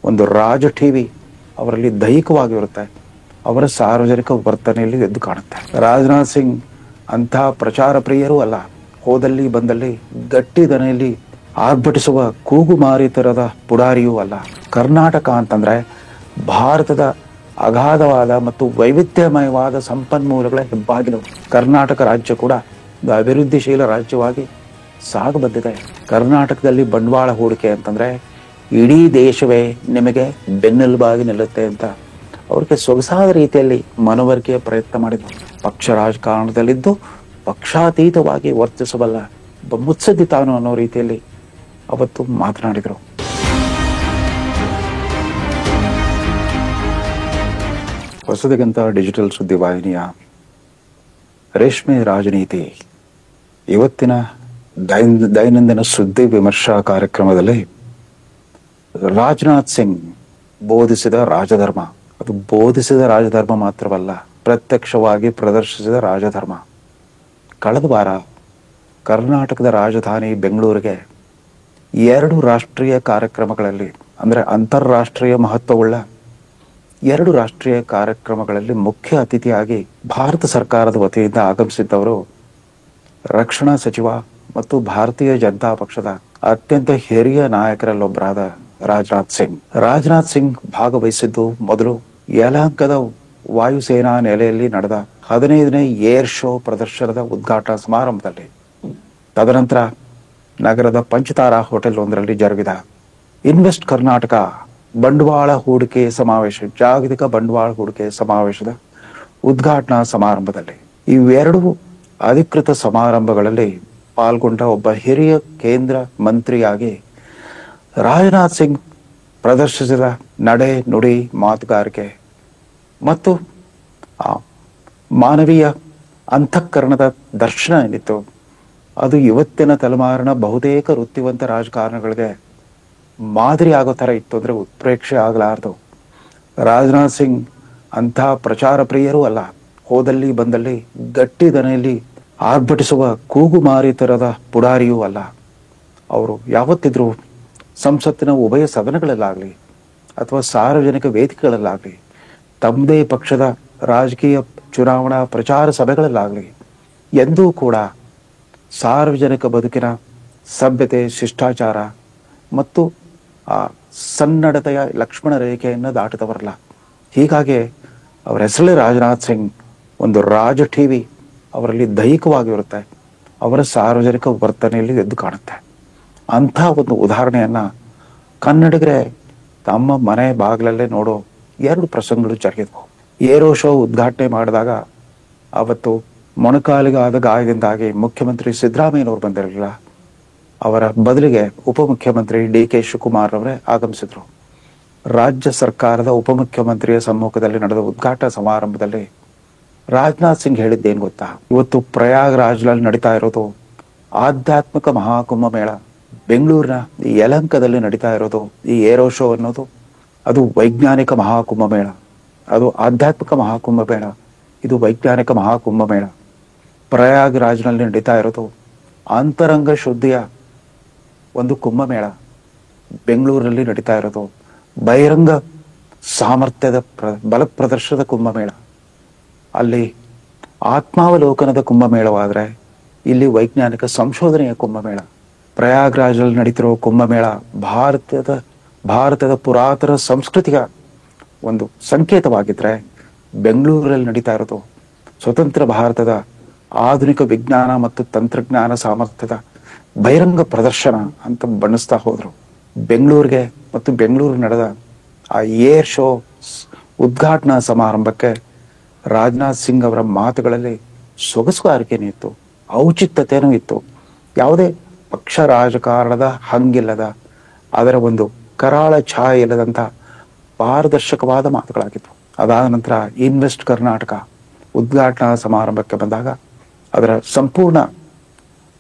ಒಂದು ರಾಜ ಟಿವಿ ಅವರಲ್ಲಿ ದೈಹಿಕವಾಗಿರುತ್ತೆ, ಅವರ ಸಾರ್ವಜನಿಕ ವರ್ತನೆಯಲ್ಲಿ ಎದ್ದು ಕಾಣುತ್ತೆ. ರಾಜನಾಥ್ ಸಿಂಗ್ ಅಂತಹ ಪ್ರಚಾರ ಪ್ರಿಯರೂ ಅಲ್ಲ, ಹೋದಲ್ಲಿ ಬಂದಲ್ಲಿ ಗಟ್ಟಿ ದನೆಯಲ್ಲಿ ಆರ್ಭಟಿಸುವ ಕೂಗುಮಾರಿ ತರದ ಪುಡಾರಿಯೂ ಅಲ್ಲ. ಕರ್ನಾಟಕ ಅಂತಂದ್ರೆ ಭಾರತದ ಅಗಾಧವಾದ ಮತ್ತು ವೈವಿಧ್ಯಮಯವಾದ ಸಂಪನ್ಮೂಲಗಳ ಹೆಬ್ಬಾಗಿಲು. ಕರ್ನಾಟಕ ರಾಜ್ಯ ಕೂಡ ಒಂದು ಅಭಿವೃದ್ಧಿಶೀಲ ರಾಜ್ಯವಾಗಿ ಸಾಗಬದ್ದಿದೆ. ಕರ್ನಾಟಕದಲ್ಲಿ ಬಂಡವಾಳ ಹೂಡಿಕೆ ಅಂತಂದ್ರೆ ಇಡೀ ದೇಶವೇ ನಿಮಗೆ ಬೆನ್ನೆಲುಬಾಗಿ ನಿಲ್ಲುತ್ತೆ ಅಂತ ಅವ್ರಿಗೆ ಸೊಗಸಾದ ರೀತಿಯಲ್ಲಿ ಮನವರಿಕೆಯ ಪ್ರಯತ್ನ ಮಾಡಿದ್ರು. ಪಕ್ಷ ರಾಜಕಾರಣದಲ್ಲಿದ್ದು ಪಕ್ಷಾತೀತವಾಗಿ ವರ್ತಿಸಬಲ್ಲ ಮುತ್ಸದ್ದಿ ತಾನು ಅನ್ನೋ ರೀತಿಯಲ್ಲಿ ಅವತ್ತು ಮಾತನಾಡಿದರು. ಹೊಸದಗಂತ ಡಿಜಿಟಲ್ ಸುದ್ದಿವಾಹಿನಿಯ ರೇಷ್ಮೆ ರಾಜನೀತಿ ಇವತ್ತಿನ ದೈನಂದಿನ ಸುದ್ದಿ ವಿಮರ್ಶಾ ಕಾರ್ಯಕ್ರಮದಲ್ಲಿ ರಾಜನಾಥ್ ಸಿಂಗ್ ಬೋಧಿಸಿದ ರಾಜಧರ್ಮ, ಅದು ಬೋಧಿಸಿದ ರಾಜಧರ್ಮ ಮಾತ್ರವಲ್ಲ, ಪ್ರತ್ಯಕ್ಷವಾಗಿ ಪ್ರದರ್ಶಿಸಿದ ರಾಜಧರ್ಮ. ಕಳೆದ ವಾರ ಕರ್ನಾಟಕದ ರಾಜಧಾನಿ ಬೆಂಗಳೂರಿಗೆ 2 ರಾಷ್ಟ್ರೀಯ ಕಾರ್ಯಕ್ರಮಗಳಲ್ಲಿ, ಅಂದರೆ ಅಂತಾರಾಷ್ಟ್ರೀಯ ಮಹತ್ವವುಳ್ಳ 2 ರಾಷ್ಟ್ರೀಯ ಕಾರ್ಯಕ್ರಮಗಳಲ್ಲಿ ಮುಖ್ಯ ಅತಿಥಿಯಾಗಿ ಭಾರತ ಸರ್ಕಾರದ ವತಿಯಿಂದ ಆಗಮಿಸಿದ್ದವರು ರಕ್ಷಣಾ ಸಚಿವ ಮತ್ತು ಭಾರತೀಯ ಜನತಾ ಪಕ್ಷದ ಅತ್ಯಂತ ಹಿರಿಯ ನಾಯಕರಲ್ಲೊಬ್ಬರಾದ ರಾಜನಾಥ್ ಸಿಂಗ್. ರಾಜನಾಥ್ ಸಿಂಗ್ ಭಾಗವಹಿಸಿದ್ದು ಮೊದಲು ಯಲಹಂಕದ ವಾಯುಸೇನಾ ನೆಲೆಯಲ್ಲಿ ನಡೆದ 15ನೇ ಏರ್ ಶೋ ಪ್ರದರ್ಶನದ ಉದ್ಘಾಟನಾ ಸಮಾರಂಭದಲ್ಲಿ. ತದನಂತರ ನಗರದ ಪಂಚತಾರಾ ಹೋಟೆಲ್ ಒಂದರಲ್ಲಿ ಜರುಗಿದ ಇನ್ವೆಸ್ಟ್ ಕರ್ನಾಟಕ ಬಂಡವಾಳ ಹೂಡಿಕೆ ಸಮಾವೇಶ, ಜಾಗತಿಕ ಬಂಡವಾಳ ಹೂಡಿಕೆ ಸಮಾವೇಶದ ಉದ್ಘಾಟನಾ ಸಮಾರಂಭದಲ್ಲಿ. ಇವೆರಡು ಅಧಿಕೃತ ಸಮಾರಂಭಗಳಲ್ಲಿ ಪಾಲ್ಗೊಂಡ ಒಬ್ಬ ಹಿರಿಯ ಕೇಂದ್ರ ಮಂತ್ರಿಯಾಗಿ ರಾಜನಾಥ್ ಸಿಂಗ್ ಪ್ರದರ್ಶಿಸಿದ ನಡೆ, ನುಡಿ, ಮಾತುಗಾರಿಕೆ ಮತ್ತು ಮಾನವೀಯ ಅಂತಃಕರಣದ ದರ್ಶನ ಏನಿತ್ತು, ಅದು ಇವತ್ತಿನ ತಲೆಮಾರಿನ ಬಹುತೇಕ ವೃತ್ತಿವಂತ ರಾಜಕಾರಣಗಳಿಗೆ ಮಾದರಿ ಆಗೋ ಥರ ಇತ್ತು ಅಂದರೆ ಉತ್ಪ್ರೇಕ್ಷೆ ಆಗಲಾರದು. ರಾಜನಾಥ್ ಸಿಂಗ್ ಅಂತಹ ಪ್ರಚಾರ ಪ್ರಿಯರೂ ಅಲ್ಲ, ಹೋದಲ್ಲಿ ಬಂದಲ್ಲಿ ಗಟ್ಟಿ ದನೆಯಲ್ಲಿ ಆರ್ಭಟಿಸುವ ಕೂಗುಮಾರಿ ತರದ ಪುಡಾರಿಯೂ ಅಲ್ಲ. ಅವರು ಯಾವತ್ತಿದ್ರೂ ಸಂಸತ್ತಿನ ಉಭಯ ಸದನಗಳಲ್ಲಾಗಲಿ ಅಥವಾ ಸಾರ್ವಜನಿಕ ವೇದಿಕೆಗಳಲ್ಲಾಗಲಿ, ತಮ್ಮದೇ ಪಕ್ಷದ ರಾಜಕೀಯ ಚುನಾವಣಾ ಪ್ರಚಾರ ಸಭೆಗಳಲ್ಲಾಗಲಿ ಎಂದೂ ಕೂಡ ಸಾರ್ವಜನಿಕ ಬದುಕಿನ ಸಭ್ಯತೆ, ಶಿಷ್ಟಾಚಾರ ಮತ್ತು ಸನ್ನಡತೆಯ ಲಕ್ಷ್ಮಣ ರೇಖೆಯನ್ನು ದಾಟಿದವರಲ್ಲ. ಹೀಗಾಗಿ ಅವರ ಹೆಸರೇ ರಾಜನಾಥ್ ಸಿಂಗ್. ಒಂದು ರಾಜ ಟಿವಿ ಅವರಲ್ಲಿ ದೈಹಿಕವಾಗಿರುತ್ತೆ, ಅವರ ಸಾರ್ವಜನಿಕ ವರ್ತನೆಯಲ್ಲಿ ಎದ್ದು ಕಾಣುತ್ತೆ. ಅಂಥ ಒಂದು ಉದಾಹರಣೆಯನ್ನ ಕನ್ನಡಿಗರೇ ತಮ್ಮ ಮನೆ ಬಾಗಿಲಲ್ಲೇ ನೋಡೋ 2 ಪ್ರಸಂಗಗಳು ಜರುಗಿದ್ವು. ಏರೋ ಶೋ ಉದ್ಘಾಟನೆ ಮಾಡಿದಾಗ ಅವತ್ತು ಮೊಣಕಾಲಿಗಾದ ಗಾಯದಿಂದಾಗಿ ಮುಖ್ಯಮಂತ್ರಿ ಸಿದ್ದರಾಮಯ್ಯನವರು ಬಂದಿರಲಿಲ್ಲ. ಅವರ ಬದಲಿಗೆ ಉಪಮುಖ್ಯಮಂತ್ರಿ ಡಿ.ಕೆ. ಶಿವಕುಮಾರ್ ಅವರೇ ಆಗಮಿಸಿದ್ರು. ರಾಜ್ಯ ಸರ್ಕಾರದ ಉಪಮುಖ್ಯಮಂತ್ರಿಯ ಸಮ್ಮುಖದಲ್ಲಿ ನಡೆದ ಉದ್ಘಾಟನಾ ಸಮಾರಂಭದಲ್ಲಿ ರಾಜನಾಥ್ ಸಿಂಗ್ ಹೇಳಿದ್ದೇನು ಗೊತ್ತಾ? ಇವತ್ತು ಪ್ರಯಾಗ್ರಾಜ್ನಲ್ಲಿ ನಡೀತಾ ಇರೋದು ಆಧ್ಯಾತ್ಮಿಕ ಮಹಾಕುಂಭ ಮೇಳ, ಬೆಂಗಳೂರಿನ ಯಲಹಂಕದಲ್ಲಿ ನಡೀತಾ ಇರೋದು ಈ ಏರೋ ಶೋ ಅನ್ನೋದು ಅದು ವೈಜ್ಞಾನಿಕ ಮಹಾಕುಂಭ ಮೇಳ. ಅದು ಆಧ್ಯಾತ್ಮಿಕ ಮಹಾಕುಂಭ ಮೇಳ, ಇದು ವೈಜ್ಞಾನಿಕ ಮಹಾಕುಂಭ ಮೇಳ. ಪ್ರಯಾಗ್ರಾಜ್ನಲ್ಲಿ ನಡೀತಾ ಇರೋದು ಅಂತರಂಗ ಶುದ್ಧಿಯ ಒಂದು ಕುಂಭಮೇಳ. ಬೆಂಗಳೂರಿನಲ್ಲಿ ನಡೀತಾ ಇರೋದು ಬಹಿರಂಗ ಸಾಮರ್ಥ್ಯದ ಬಲ ಪ್ರದರ್ಶನದ ಕುಂಭಮೇಳ. ಅಲ್ಲಿ ಆತ್ಮಾವಲೋಕನದ ಕುಂಭಮೇಳವಾದರೆ ಇಲ್ಲಿ ವೈಜ್ಞಾನಿಕ ಸಂಶೋಧನೆಯ ಕುಂಭಮೇಳ. ಪ್ರಯಾಗ್ರಾಜ್ನಲ್ಲಿ ನಡೀತಿರೋ ಕುಂಭಮೇಳ ಭಾರತದ ಪುರಾತನ ಸಂಸ್ಕೃತಿಯ ಒಂದು ಸಂಕೇತವಾಗಿದ್ರೆ, ಬೆಂಗಳೂರಲ್ಲಿ ನಡೀತಾ ಇರೋದು ಸ್ವತಂತ್ರ ಭಾರತದ ಆಧುನಿಕ ವಿಜ್ಞಾನ ಮತ್ತು ತಂತ್ರಜ್ಞಾನ ಸಾಮರ್ಥ್ಯದ ಬಹಿರಂಗ ಪ್ರದರ್ಶನ ಅಂತ ಬಣ್ಣಿಸ್ತಾ ಹೋದ್ರು. ಬೆಂಗಳೂರಿಗೆ ಮತ್ತು ಬೆಂಗಳೂರು ನಡೆದ ಆ ಏರ್ ಶೋ ಉದ್ಘಾಟನಾ ಸಮಾರಂಭಕ್ಕೆ ರಾಜನಾಥ್ ಸಿಂಗ್ ಅವರ ಮಾತುಗಳಲ್ಲಿ ಸೊಗಸುಗಾರಿಕೆನೂ ಇತ್ತು, ಔಚಿತ್ಯತೆಯೂ ಇತ್ತು. ಯಾವುದೇ ಪಕ್ಷ ರಾಜಕಾರಣದ ಹಂಗಿಲ್ಲದ, ಅದರ ಒಂದು ಕರಾಳ ಛಾಯೆ ಇಲ್ಲದಂತ ಪಾರದರ್ಶಕವಾದ ಮಾತುಗಳಾಗಿತ್ತು. ಅದಾದ ನಂತರ ಇನ್ವೆಸ್ಟ್ ಕರ್ನಾಟಕ ಉದ್ಘಾಟನಾ ಸಮಾರಂಭಕ್ಕೆ ಬಂದಾಗ ಅದರ ಸಂಪೂರ್ಣ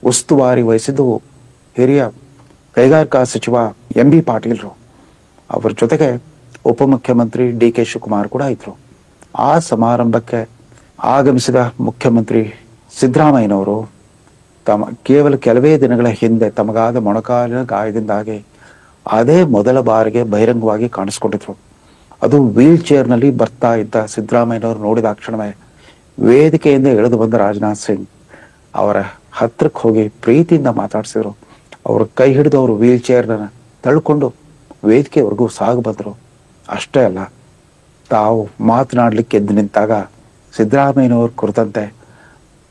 ಉಸ್ತುವಾರಿ ವಹಿಸಿದ್ದು ಹಿರಿಯ ಕೈಗಾರಿಕಾ ಸಚಿವ ಎಂ.ಬಿ. ಪಾಟೀಲ್ರು. ಅವರ ಜೊತೆಗೆ ಉಪಮುಖ್ಯಮಂತ್ರಿ ಡಿ.ಕೆ. ಶಿವಕುಮಾರ್ ಕೂಡ ಇದ್ರು. ಆ ಸಮಾರಂಭಕ್ಕೆ ಆಗಮಿಸಿದ ಮುಖ್ಯಮಂತ್ರಿ ಸಿದ್ದರಾಮಯ್ಯನವರು ಕೇವಲ ಕೆಲವೇ ದಿನಗಳ ಹಿಂದೆ ತಮಗಾದ ಮೊಣಕಾಲಿನ ಗಾಯದಿಂದಾಗಿ ಅದೇ ಮೊದಲ ಬಾರಿಗೆ ಬಹಿರಂಗವಾಗಿ ಕಾಣಿಸ್ಕೊಂಡಿದ್ರು. ಅದು ವೀಲ್ ಚೇರ್ನಲ್ಲಿ ಬರ್ತಾ ಇದ್ದ ಸಿದ್ದರಾಮಯ್ಯನವರು ನೋಡಿದ ಕ್ಷಣವೇ ವೇದಿಕೆಯಿಂದ ಇಳಿದು ಬಂದ ರಾಜನಾಥ್ ಸಿಂಗ್ ಅವರ ಹತ್ರಕ್ಕೆ ಹೋಗಿ ಪ್ರೀತಿಯಿಂದ ಮಾತಾಡ್ಸಿದ್ರು. ಅವ್ರ ಕೈ ಹಿಡಿದು ಅವರು ವೀಲ್ ಚೇರ್ನ ತಳ್ಕೊಂಡು ವೇದಿಕೆವರೆಗೂ ಸಾಗು ಬಂದರು. ಅಷ್ಟೇ ಅಲ್ಲ, ತಾವು ಮಾತನಾಡ್ಲಿಕ್ಕೆ ಎದ್ದು ನಿಂತಾಗ ಸಿದ್ದರಾಮಯ್ಯನವ್ರ ಕುರಿತಂತೆ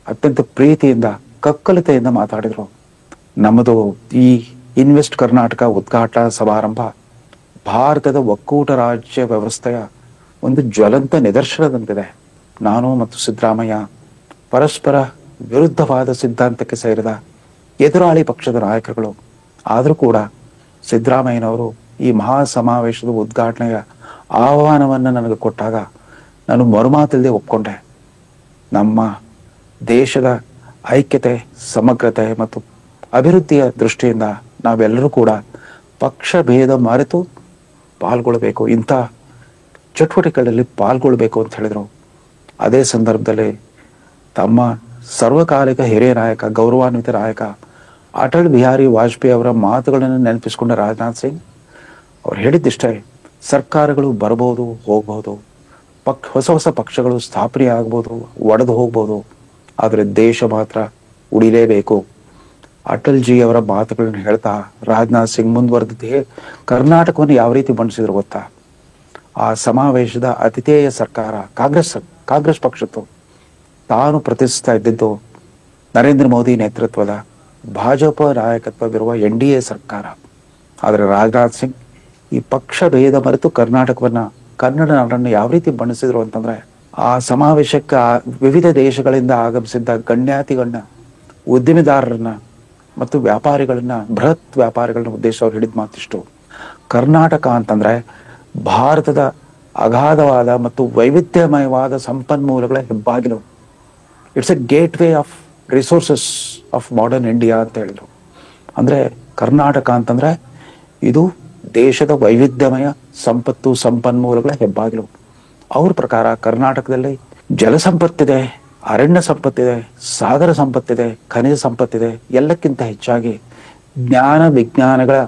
ಅತ್ಯಂತ ಪ್ರೀತಿಯಿಂದ ಕಕ್ಕಲತೆಯಿಂದ ಮಾತಾಡಿದ್ರು. ನಮ್ಮದು ಈ ಇನ್ವೆಸ್ಟ್ ಕರ್ನಾಟಕ ಉದ್ಘಾಟನಾ ಸಮಾರಂಭ ಭಾರತದ ಒಕ್ಕೂಟ ರಾಜ್ಯ ವ್ಯವಸ್ಥೆಯ ಒಂದು ಜ್ವಲಂತ ನಿದರ್ಶನದಂತಿದೆ. ನಾನು ಮತ್ತು ಸಿದ್ದರಾಮಯ್ಯ ಪರಸ್ಪರ ವಿರುದ್ಧವಾದ ಸಿದ್ಧಾಂತಕ್ಕೆ ಸೇರಿದ ಎದುರಾಳಿ ಪಕ್ಷದ ನಾಯಕರುಗಳು. ಆದರೂ ಕೂಡ ಸಿದ್ದರಾಮಯ್ಯನವರು ಈ ಮಹಾ ಸಮಾವೇಶದ ಉದ್ಘಾಟನೆಯ ಆಹ್ವಾನವನ್ನು ನನಗೆ ಕೊಟ್ಟಾಗ ನಾನು ಮರುಮಾತಿಲ್ಲದೆ ಒಪ್ಕೊಂಡೆ. ನಮ್ಮ ದೇಶದ ಐಕ್ಯತೆ, ಸಮಗ್ರತೆ ಮತ್ತು ಅಭಿವೃದ್ಧಿಯ ದೃಷ್ಟಿಯಿಂದ ನಾವೆಲ್ಲರೂ ಕೂಡ ಪಕ್ಷ ಭೇದ ಮರೆತು ಪಾಲ್ಗೊಳ್ಬೇಕು, ಇಂಥ ಚಟುವಟಿಕೆಗಳಲ್ಲಿ ಪಾಲ್ಗೊಳ್ಬೇಕು ಅಂತ ಹೇಳಿದರು. ಅದೇ ಸಂದರ್ಭದಲ್ಲಿ ತಮ್ಮ ಸರ್ವಕಾಲಿಕ ಹಿರಿಯ ನಾಯಕ, ಗೌರವಾನ್ವಿತ ನಾಯಕ ಅಟಲ್ ಬಿಹಾರಿ ವಾಜಪೇಯಿ ಅವರ ಮಾತುಗಳನ್ನು ನೆನಪಿಸಿಕೊಂಡ ರಾಜನಾಥ್ ಸಿಂಗ್ ಅವ್ರು ಹೇಳಿದ್ದಿಷ್ಟೇ: ಸರ್ಕಾರಗಳು ಬರಬಹುದು, ಹೋಗ್ಬಹುದು, ಹೊಸ ಹೊಸ ಪಕ್ಷಗಳು ಸ್ಥಾಪನೆ ಆಗ್ಬೋದು, ಒಡೆದು ಹೋಗ್ಬೋದು, ಆದರೆ ದೇಶ ಮಾತ್ರ ಉಳಿಲೇಬೇಕು. ಅಟಲ್ ಜಿ ಅವರ ಮಾತುಗಳನ್ನು ಹೇಳ್ತಾ ರಾಜನಾಥ್ ಸಿಂಗ್ ಮುಂದುವರೆದಿದ್ದೇ ಕರ್ನಾಟಕವನ್ನು ಯಾವ ರೀತಿ ಬಣ್ಣಿಸಿದ್ರು ಗೊತ್ತಾ? ಆ ಸಮಾವೇಶದ ಅತಿಥೇಯ ಸರ್ಕಾರ ಕಾಂಗ್ರೆಸ್ ಪಕ್ಷದ್ದು. ತಾನು ಪ್ರತಿಷ್ಠಿಸ್ತಾ ಇದ್ದಿದ್ದು ನರೇಂದ್ರ ಮೋದಿ ನೇತೃತ್ವದ ಭಾಜಪ ನಾಯಕತ್ವವಿರುವ NDA ಸರ್ಕಾರ. ಆದರೆ ರಾಜನಾಥ್ ಸಿಂಗ್ ಈ ಪಕ್ಷ ಭೇದ ಮರೆತು ಕನ್ನಡ ನಾಡನ್ನು ಯಾವ ರೀತಿ ಬಣ್ಣಿಸಿದ್ರು ಅಂತಂದ್ರೆ, ಆ ಸಮಾವೇಶಕ್ಕೆ ವಿವಿಧ ದೇಶಗಳಿಂದ ಆಗಮಿಸಿದ್ದ ಗಣ್ಯಾತಿಗಣ್ಣ ಉದ್ದಿಮೆದಾರರನ್ನ ಮತ್ತು ವ್ಯಾಪಾರಿಗಳನ್ನ, ಬೃಹತ್ ವ್ಯಾಪಾರಿಗಳನ್ನ ಉದ್ದೇಶ ಅವ್ರು ಹೇಳಿದ ಮಾತಿಷ್ಟು: ಕರ್ನಾಟಕ ಅಂತಂದ್ರೆ ಭಾರತದ ಅಗಾಧವಾದ ಮತ್ತು ವೈವಿಧ್ಯಮಯವಾದ ಸಂಪನ್ಮೂಲಗಳ ಹೆಬ್ಬಾಗಿಲು. It's a gateway of resources of modern India ಅಂತ ಹೇಳಿದ್ರು. ಅಂದ್ರೆ ಕರ್ನಾಟಕ ಅಂತಂದ್ರೆ ಇದು ದೇಶದ ವೈವಿಧ್ಯಮಯ ಸಂಪತ್ತು ಸಂಪನ್ಮೂಲಗಳ ಹೆಬ್ಬಾಗಿಲು. ಅವ್ರ ಪ್ರಕಾರ ಕರ್ನಾಟಕದಲ್ಲಿ ಜಲ ಸಂಪತ್ತಿದೆ, ಅರಣ್ಯ ಸಂಪತ್ತಿದೆ, ಸಾಗರ ಸಂಪತ್ತಿದೆ, ಖನಿಜ ಸಂಪತ್ತಿದೆ. ಎಲ್ಲಕ್ಕಿಂತ ಹೆಚ್ಚಾಗಿ ಜ್ಞಾನ ವಿಜ್ಞಾನಗಳ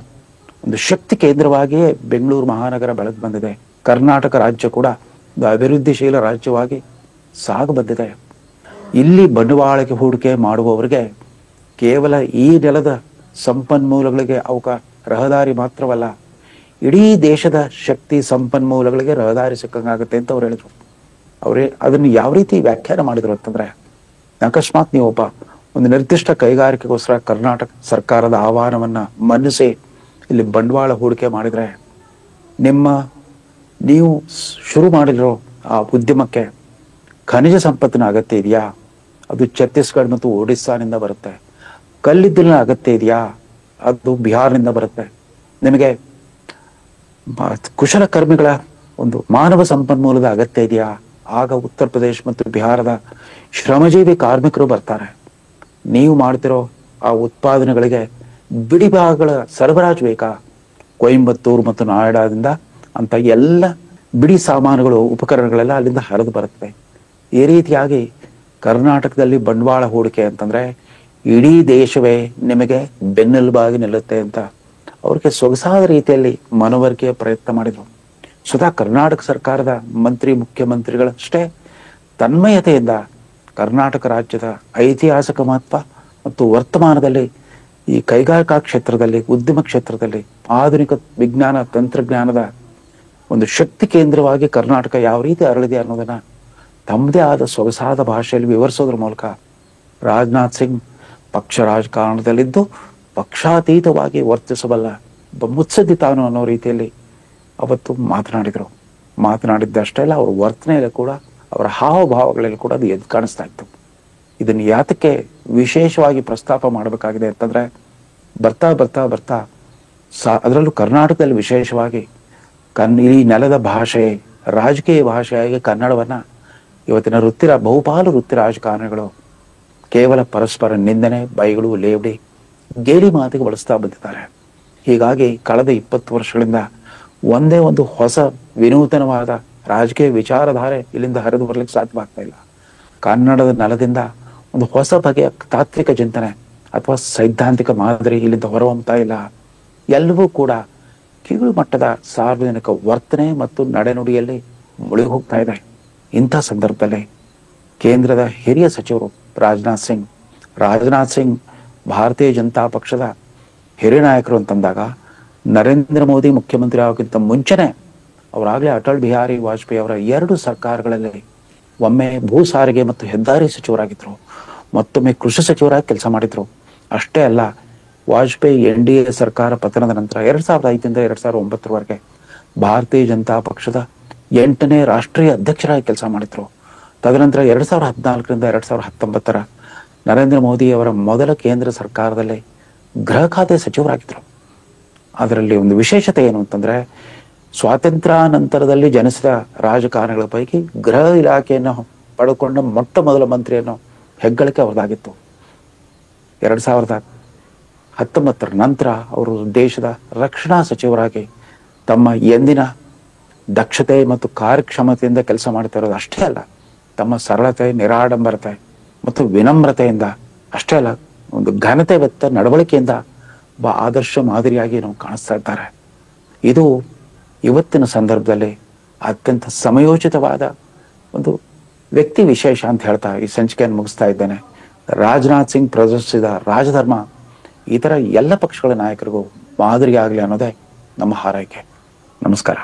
ಒಂದು ಶಕ್ತಿ ಕೇಂದ್ರವಾಗಿಯೇ ಬೆಂಗಳೂರು ಮಹಾನಗರ ಬೆಳಕು ಬಂದಿದೆ. ಕರ್ನಾಟಕ ರಾಜ್ಯ ಕೂಡ ಒಂದು ಅಭಿವೃದ್ಧಿಶೀಲ ರಾಜ್ಯವಾಗಿ ಸಾಗು ಬಂದಿದೆ. ಇಲ್ಲಿ ಬಂಡವಾಳಕ್ಕೆ ಹೂಡಿಕೆ ಮಾಡುವವರಿಗೆ ಕೇವಲ ಈ ನೆಲದ ಸಂಪನ್ಮೂಲಗಳಿಗೆ ರಹದಾರಿ ಮಾತ್ರವಲ್ಲ, ಇಡೀ ದೇಶದ ಶಕ್ತಿ ಸಂಪನ್ಮೂಲಗಳಿಗೆ ರಹದಾರಿ ಸಿಕ್ಕಂಗಾಗುತ್ತೆ ಅಂತ ಅವ್ರು ಹೇಳಿದ್ರು. ಅದನ್ನು ಯಾವ ರೀತಿ ವ್ಯಾಖ್ಯಾನ ಮಾಡಿದ್ರು ಅಂತಂದ್ರೆ, ಅಕಸ್ಮಾತ್ ನೀವು ಒಂದು ನಿರ್ದಿಷ್ಟ ಕೈಗಾರಿಕೆಗೋಸ್ಕರ ಕರ್ನಾಟಕ ಸರ್ಕಾರದ ಆಹ್ವಾನವನ್ನ ಮನ್ನಿಸಿ ಇಲ್ಲಿ ಬಂಡವಾಳ ಹೂಡಿಕೆ ಮಾಡಿದ್ರೆ, ನೀವು ಶುರು ಮಾಡಿರೋ ಆ ಉದ್ಯಮಕ್ಕೆ ಖನಿಜ ಸಂಪತ್ತಿನ ಅಗತ್ಯ ಇದೆಯಾ? ಅದು ಛತ್ತೀಸ್ಗಢ ಮತ್ತು ಒಡಿಸ್ಸಾನಿಂದ ಬರುತ್ತೆ. ಕಲ್ಲಿದ್ದಲಿನ ಅಗತ್ಯ ಇದೆಯಾ? ಅದು ಬಿಹಾರ್ನಿಂದ ಬರುತ್ತೆ. ನಿಮಗೆ ಕುಶಲಕರ್ಮಿಗಳ ಒಂದು ಮಾನವ ಸಂಪನ್ಮೂಲದ ಅಗತ್ಯ ಇದೆಯಾ? ಆಗ ಉತ್ತರ ಪ್ರದೇಶ ಮತ್ತು ಬಿಹಾರದ ಶ್ರಮಜೀವಿ ಕಾರ್ಮಿಕರು ಬರ್ತಾರೆ. ನೀವು ಮಾಡ್ತಿರೋ ಆ ಉತ್ಪಾದನೆಗಳಿಗೆ ಬಿಡಿ ಭಾಗಗಳ ಸರಬರಾಜು ಬೇಕಾ? ಕೊಯಂಬತ್ತೂರು ಮತ್ತು ನಾಯ್ಡಾದಿಂದ ಅಂತ ಎಲ್ಲ ಬಿಡಿ ಸಾಮಾನುಗಳು, ಉಪಕರಣಗಳೆಲ್ಲ ಅಲ್ಲಿಂದ ಹರಿದು ಬರುತ್ತೆ. ಈ ರೀತಿಯಾಗಿ ಕರ್ನಾಟಕದಲ್ಲಿ ಬಂಡವಾಳ ಹೂಡಿಕೆ ಅಂತಂದ್ರೆ ಇಡೀ ದೇಶವೇ ನಿಮಗೆ ಬೆನ್ನೆಲುಬಾಗಿ ನಿಲ್ಲುತ್ತೆ ಅಂತ ಅವ್ರಿಗೆ ಸೊಗಸಾದ ರೀತಿಯಲ್ಲಿ ಮನವರಿಕೆಯ ಪ್ರಯತ್ನ ಮಾಡಿದ್ರು. ಸ್ವತಃ ಕರ್ನಾಟಕ ಸರ್ಕಾರದ ಮುಖ್ಯಮಂತ್ರಿಗಳಷ್ಟೇ ತನ್ಮಯತೆಯಿಂದ ಕರ್ನಾಟಕ ರಾಜ್ಯದ ಐತಿಹಾಸಿಕ ಮಹತ್ವ ಮತ್ತು ವರ್ತಮಾನದಲ್ಲಿ ಈ ಕೈಗಾರಿಕಾ ಕ್ಷೇತ್ರದಲ್ಲಿ, ಉದ್ಯಮ ಕ್ಷೇತ್ರದಲ್ಲಿ ಆಧುನಿಕ ವಿಜ್ಞಾನ ತಂತ್ರಜ್ಞಾನದ ಒಂದು ಶಕ್ತಿ ಕೇಂದ್ರವಾಗಿ ಕರ್ನಾಟಕ ಯಾವ ರೀತಿ ಅರಳಿದೆ ಅನ್ನೋದನ್ನ ತಮ್ಮದೇ ಆದ ಸೊಗಸಾದ ಭಾಷೆಯಲ್ಲಿ ವಿವರಿಸೋದ್ರ ಮೂಲಕ ರಾಜನಾಥ್ ಸಿಂಗ್ ಪಕ್ಷ ರಾಜಕಾರಣದಲ್ಲಿದ್ದು ಪಕ್ಷಾತೀತವಾಗಿ ವರ್ತಿಸಬಲ್ಲ ಮುತ್ಸದ್ದಿ ತಾನು ಅನ್ನೋ ರೀತಿಯಲ್ಲಿ ಅವತ್ತು ಮಾತನಾಡಿದ್ದಷ್ಟೇ ಅಲ್ಲ, ಅವ್ರ ವರ್ತನೆಯಲ್ಲಿ ಕೂಡ, ಅವರ ಹಾವಭಾವಗಳಲ್ಲಿ ಕೂಡ ಅದು ಎದ್ದು ಕಾಣಿಸ್ತಾ ಇತ್ತು. ಇದನ್ನು ಯಾತಕ್ಕೆ ವಿಶೇಷವಾಗಿ ಪ್ರಸ್ತಾಪ ಮಾಡಬೇಕಾಗಿದೆ ಅಂತಂದ್ರೆ, ಬರ್ತಾ ಬರ್ತಾ ಬರ್ತಾ ಅದರಲ್ಲೂ ಕರ್ನಾಟಕದಲ್ಲಿ ವಿಶೇಷವಾಗಿ ಈ ನೆಲದ ಭಾಷೆ, ರಾಜಕೀಯ ಭಾಷೆಯಾಗಿ ಕನ್ನಡವನ್ನ ಇವತ್ತಿನ ಬಹುಪಾಲು ವೃತ್ತಿ ರಾಜಕಾರಣಿಗಳು ಕೇವಲ ಪರಸ್ಪರ ನಿಂದನೆ, ಬೈಗಳು, ಲೇವಡಿ, ಗೇಲಿ ಮಾತಿಗೆ ಬಳಸ್ತಾ ಬಂದಿದ್ದಾರೆ. ಹೀಗಾಗಿ ಕಳೆದ 20 ವರ್ಷಗಳಿಂದ ಒಂದೇ ಒಂದು ಹೊಸ ವಿನೂತನವಾದ ರಾಜಕೀಯ ವಿಚಾರಧಾರೆ ಇಲ್ಲಿಂದ ಹರಿದು ಬರ್ಲಿಕ್ಕೆ ಸಾಧ್ಯವಾಗ್ತಾ ಇಲ್ಲ. ಕನ್ನಡದ ನೆಲದಿಂದ ಒಂದು ಹೊಸ ಬಗೆಯ ತಾತ್ವಿಕ ಚಿಂತನೆ ಅಥವಾ ಸೈದ್ಧಾಂತಿಕ ಮಾದರಿ ಇಲ್ಲಿಂದ ಹೊರಹೊಮ್ತಾ ಇಲ್ಲ. ಎಲ್ಲವೂ ಕೂಡ ಕೀಳು ಮಟ್ಟದ ಸಾರ್ವಜನಿಕ ವರ್ತನೆ ಮತ್ತು ನಡೆನುಡಿಯಲ್ಲಿ ಮುಳುಗಿ ಹೋಗ್ತಾ ಇದೆ. ಇಂಥ ಸಂದರ್ಭದಲ್ಲಿ ಕೇಂದ್ರದ ಹಿರಿಯ ಸಚಿವರು ರಾಜನಾಥ್ ಸಿಂಗ್ ಭಾರತೀಯ ಜನತಾ ಪಕ್ಷದ ಹಿರಿಯ ನಾಯಕರು ಅಂತಂದಾಗ, ನರೇಂದ್ರ ಮೋದಿ ಮುಖ್ಯಮಂತ್ರಿ ಆಗೋಕ್ಕಿಂತ ಮುಂಚೆನೆ ಅವರಾಗಲೇ ಅಟಲ್ ಬಿಹಾರಿ ವಾಜಪೇಯಿ ಅವರ 2 ಸರ್ಕಾರಗಳಲ್ಲಿ ಒಮ್ಮೆ ಭೂ ಸಾರಿಗೆ ಮತ್ತು ಹೆದ್ದಾರಿ ಸಚಿವರಾಗಿದ್ರು, ಮತ್ತೊಮ್ಮೆ ಕೃಷಿ ಸಚಿವರಾಗಿ ಕೆಲಸ ಮಾಡಿದ್ರು. ಅಷ್ಟೇ ಅಲ್ಲ, ವಾಜಪೇಯಿ NDA ಸರ್ಕಾರ ಪತನದ ನಂತರ 2005ರಿಂದ 2009ರವರೆಗೆ ಭಾರತೀಯ ಜನತಾ ಪಕ್ಷದ 8ನೇ ರಾಷ್ಟ್ರೀಯ ಅಧ್ಯಕ್ಷರಾಗಿ ಕೆಲಸ ಮಾಡಿದ್ರು. ತದನಂತರ 2014ರಿಂದ 2019 ನರೇಂದ್ರ ಮೋದಿ ಅವರ ಮೊದಲ ಕೇಂದ್ರ ಸರ್ಕಾರದಲ್ಲಿ ಗೃಹ ಖಾತೆ ಸಚಿವರಾಗಿದ್ರು. ಅದರಲ್ಲಿ ಒಂದು ವಿಶೇಷತೆ ಏನು ಅಂತಂದ್ರೆ, ಸ್ವಾತಂತ್ರ್ಯ ನಂತರದಲ್ಲಿ ಜನಿಸಿದ ರಾಜಕಾರಣಿಗಳ ಪೈಕಿ ಗೃಹ ಇಲಾಖೆಯನ್ನು ಪಡೆದುಕೊಂಡ ಮೊಟ್ಟ ಮೊದಲ ಮಂತ್ರಿಯನ್ನು ಹೆಗ್ಗಳಿಕೆ ಅವರದಾಗಿತ್ತು. 2019ರ ನಂತರ ಅವರು ದೇಶದ ರಕ್ಷಣಾ ಸಚಿವರಾಗಿ ತಮ್ಮ ಎಂದಿನ ದಕ್ಷತೆ ಮತ್ತು ಕಾರ್ಯಕ್ಷಮತೆಯಿಂದ ಕೆಲಸ ಮಾಡ್ತಾ ಇರೋದು ಅಷ್ಟೇ ಅಲ್ಲ, ತಮ್ಮ ಸರಳತೆ, ನಿರಾಡಂಬರತೆ ಮತ್ತು ವಿನಮ್ರತೆಯಿಂದ ಅಷ್ಟೇ ಅಲ್ಲ, ಒಂದು ಘನತೆ ವ್ಯಕ್ತ ನಡವಳಿಕೆಯಿಂದ ಆದರ್ಶ ಮಾದರಿಯಾಗಿ ನಾವು ಕಾಣಿಸ್ತಾ ಇದ್ದಾರೆ. ಇದು ಇವತ್ತಿನ ಸಂದರ್ಭದಲ್ಲಿ ಅತ್ಯಂತ ಸಮಯೋಚಿತವಾದ ಒಂದು ವ್ಯಕ್ತಿ ವಿಶೇಷ ಅಂತ ಹೇಳ್ತಾ ಈ ಸಂಚಿಕೆಯನ್ನು ಮುಗಿಸ್ತಾ ಇದ್ದೇನೆ. ರಾಜನಾಥ್ ಸಿಂಗ್ ಪ್ರದರ್ಶಿಸಿದ ರಾಜಧರ್ಮ ಇತರ ಎಲ್ಲ ಪಕ್ಷಗಳ ನಾಯಕರಿಗೂ ಮಾದರಿಯಾಗಲಿ ಅನ್ನೋದೇ ನಮ್ಮ ಹಾರೈಕೆ. ನಮಸ್ಕಾರ.